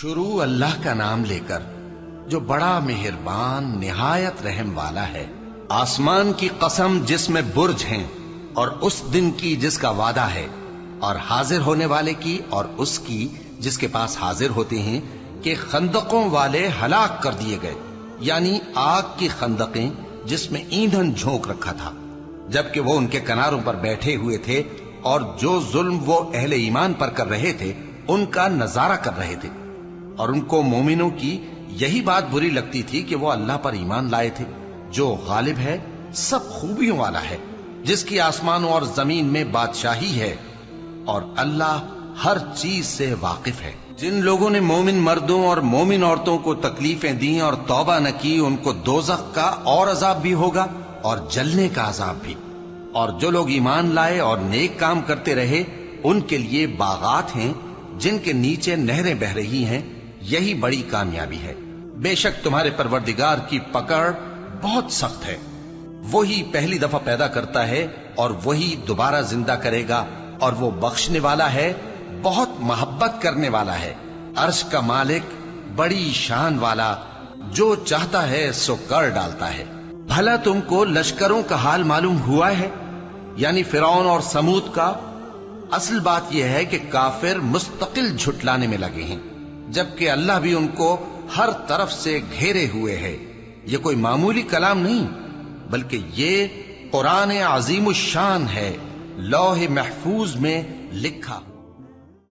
شروع اللہ کا نام لے کر جو بڑا مہربان نہایت رحم والا ہے۔ آسمان کی قسم جس میں برج ہیں، اور اس دن کی جس کا وعدہ ہے، اور حاضر ہونے والے کی اور اس کی جس کے پاس حاضر ہوتے ہیں، کہ خندقوں والے ہلاک کر دیے گئے، یعنی آگ کی خندقیں جس میں ایندھن جھونک رکھا تھا، جبکہ وہ ان کے کناروں پر بیٹھے ہوئے تھے اور جو ظلم وہ اہل ایمان پر کر رہے تھے ان کا نظارہ کر رہے تھے، اور ان کو مومنوں کی یہی بات بری لگتی تھی کہ وہ اللہ پر ایمان لائے تھے جو غالب ہے، سب خوبیوں والا ہے، جس کی آسمانوں اور زمین میں بادشاہی ہے، اور اللہ ہر چیز سے واقف ہے۔ جن لوگوں نے مومن مردوں اور مومن عورتوں کو تکلیفیں دیں اور توبہ نہ کی، ان کو دوزخ کا اور عذاب بھی ہوگا اور جلنے کا عذاب بھی، اور جو لوگ ایمان لائے اور نیک کام کرتے رہے ان کے لیے باغات ہیں جن کے نیچے نہریں بہ رہی ہیں، یہی بڑی کامیابی ہے۔ بے شک تمہارے پروردگار کی پکڑ بہت سخت ہے، وہی پہلی دفعہ پیدا کرتا ہے اور وہی دوبارہ زندہ کرے گا، اور وہ بخشنے والا ہے، بہت محبت کرنے والا ہے، عرش کا مالک، بڑی شان والا، جو چاہتا ہے سو کر ڈالتا ہے۔ بھلا تم کو لشکروں کا حال معلوم ہوا ہے، یعنی فرعون اور سمود کا؟ اصل بات یہ ہے کہ کافر مستقل جھٹلانے میں لگے ہیں، جبکہ اللہ بھی ان کو ہر طرف سے گھیرے ہوئے ہے۔ یہ کوئی معمولی کلام نہیں، بلکہ یہ قرآن عظیم الشان ہے، لوح محفوظ میں لکھا۔